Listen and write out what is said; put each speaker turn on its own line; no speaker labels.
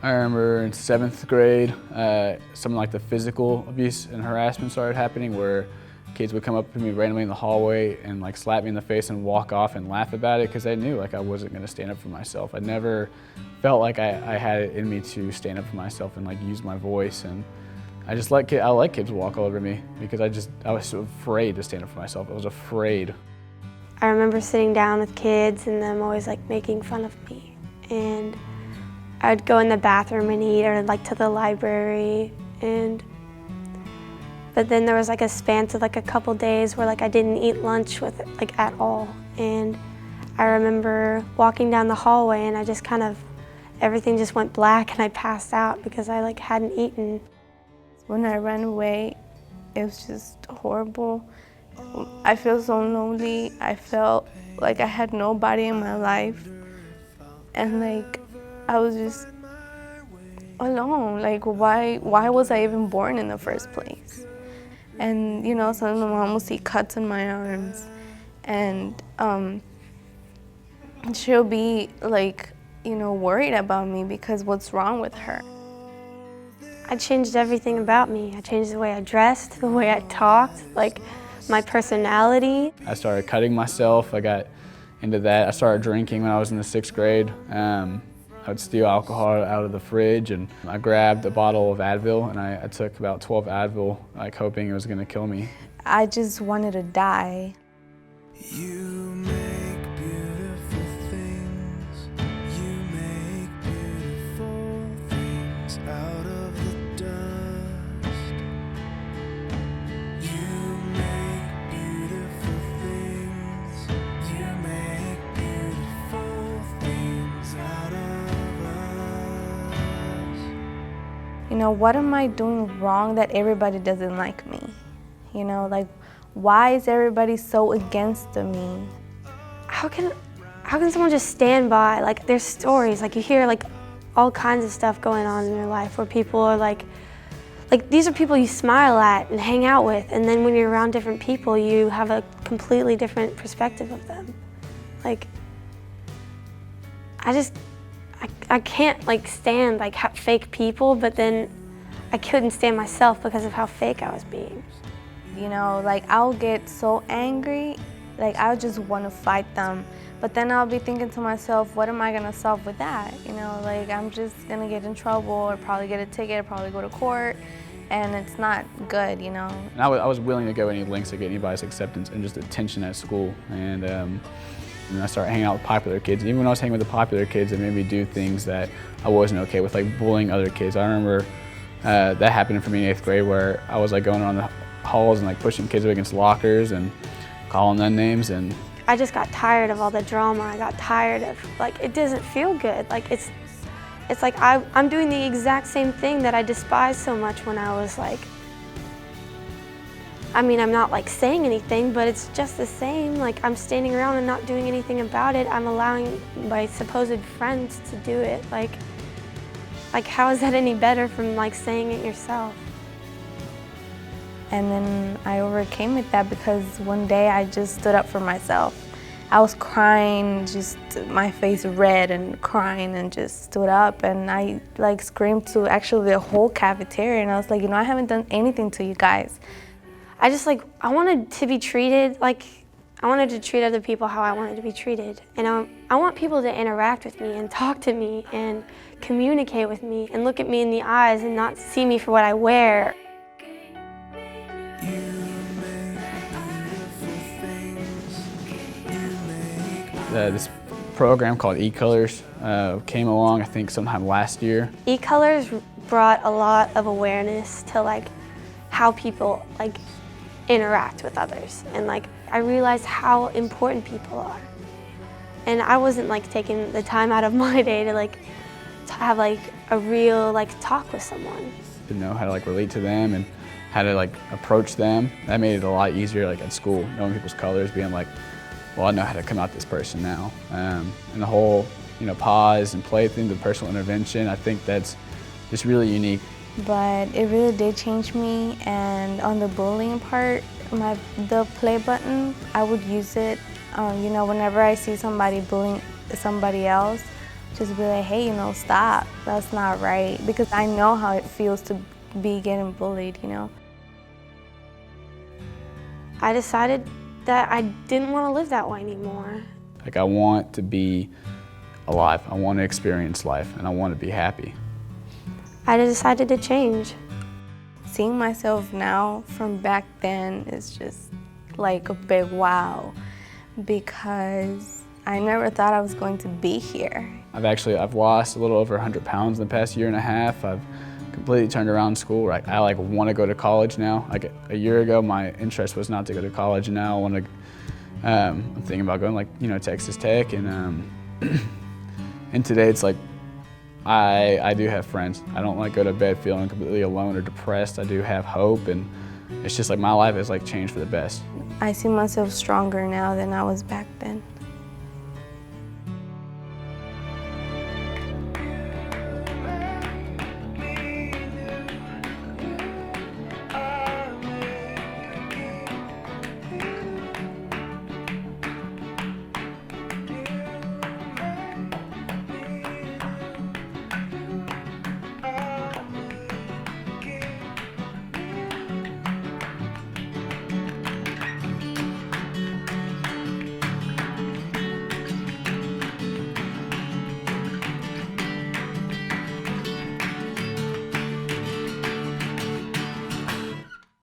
I remember in 7th grade, something like the physical abuse and harassment started happening where kids would come up to me randomly in the hallway and like slap me in the face and walk off and laugh about it because they knew like I wasn't going to stand up for myself. I never felt like I had it in me to stand up for myself and like use my voice, and I let kids walk all over me because I was so afraid to stand up for myself. I was afraid.
I remember sitting down with kids and them always like making fun of me, and I would go in the bathroom and eat, or like to the library, but then there was like a span of like a couple days where like I didn't eat lunch with it, like at all. And I remember walking down the hallway and I just everything just went black and I passed out because I like hadn't eaten.
When I ran away, it was just horrible. I felt so lonely. I felt like I had nobody in my life. And like, I was just alone. Like, why was I even born in the first place? And you know, some of my mom will see cuts in my arms, and she'll be like, you know, worried about me because what's wrong with her?
I changed everything about me. I changed the way I dressed, the way I talked, like my personality.
I started cutting myself. I got into that. I started drinking when I was in the 6th grade. I would steal alcohol out of the fridge, and I grabbed a bottle of Advil and I took about 12 Advil, like hoping it was gonna kill me.
I just wanted to die.
You make beautiful things. You make beautiful things out of the dust. You make beautiful things. You make beautiful things out of us.
You know, what am I doing wrong that everybody doesn't like me? You know, like, why is everybody so against me?
How can someone just stand by? Like, there's stories, like you hear like all kinds of stuff going on in your life where people are like these are people you smile at and hang out with, and then when you're around different people, you have a completely different perspective of them. Like, I can't like stand like fake people, but then I couldn't stand myself because of how fake I was being.
You know, like, I'll get so angry, like I just want to fight them. But then I'll be thinking to myself, what am I gonna solve with that? You know, like, I'm just gonna get in trouble or probably get a ticket or probably go to court, and it's not good, you know.
And I was willing to go any lengths to get anybody's acceptance and just attention at school. And I started hanging out with popular kids. Even when I was hanging with the popular kids, it made me do things that I wasn't okay with, like bullying other kids. I remember that happened for me in 8th grade, where I was like going on the halls and like pushing kids against lockers and calling them names. And
I just got tired of all the drama. I got tired of, like, it doesn't feel good. Like, it's like I'm doing the exact same thing that I despised so much when I was like, I mean, I'm not like saying anything, but it's just the same. Like, I'm standing around and not doing anything about it. I'm allowing my supposed friends to do it. Like how is that any better from like saying it yourself?
And then I overcame with that because one day I just stood up for myself. I was crying, just my face red and crying, and just stood up, and I like screamed to actually the whole cafeteria, and I was like, you know, I haven't done anything to you guys.
I wanted to be treated like, I wanted to treat other people how I wanted to be treated. And I want people to interact with me and talk to me and communicate with me and look at me in the eyes and not see me for what I wear.
This program called E-Colors came along, I think, sometime last year.
E-Colors brought a lot of awareness to like how people like interact with others, and like I realized how important people are. And I wasn't like taking the time out of my day to like have like a real like talk with someone.
To know how to like relate to them and how to like approach them. That made it a lot easier, like at school, knowing people's colors, being like, well, I know how to come out this person now. And the whole, you know, pause and play thing, the personal intervention, I think that's just really unique.
But it really did change me, and on the bullying part, the play button, I would use it, you know, whenever I see somebody bullying somebody else, just be like, hey, you know, stop. That's not right. Because I know how it feels to be getting bullied, you know.
I decided that I didn't want to live that way anymore.
Like I want to be alive. I want to experience life and I want to be happy.
I decided to change.
Seeing myself now from back then is just like a big wow, because I never thought I was going to be here.
I've lost a little over 100 pounds in the past year and a half. I've completely turned around school. I like want to go to college now. Like a year ago, my interest was not to go to college, and now I want to. I'm thinking about going like Texas Tech, and and today it's like I do have friends. I don't like go to bed feeling completely alone or depressed. I do have hope, and it's just like my life has like changed for the best.
I see myself stronger now than I was back then.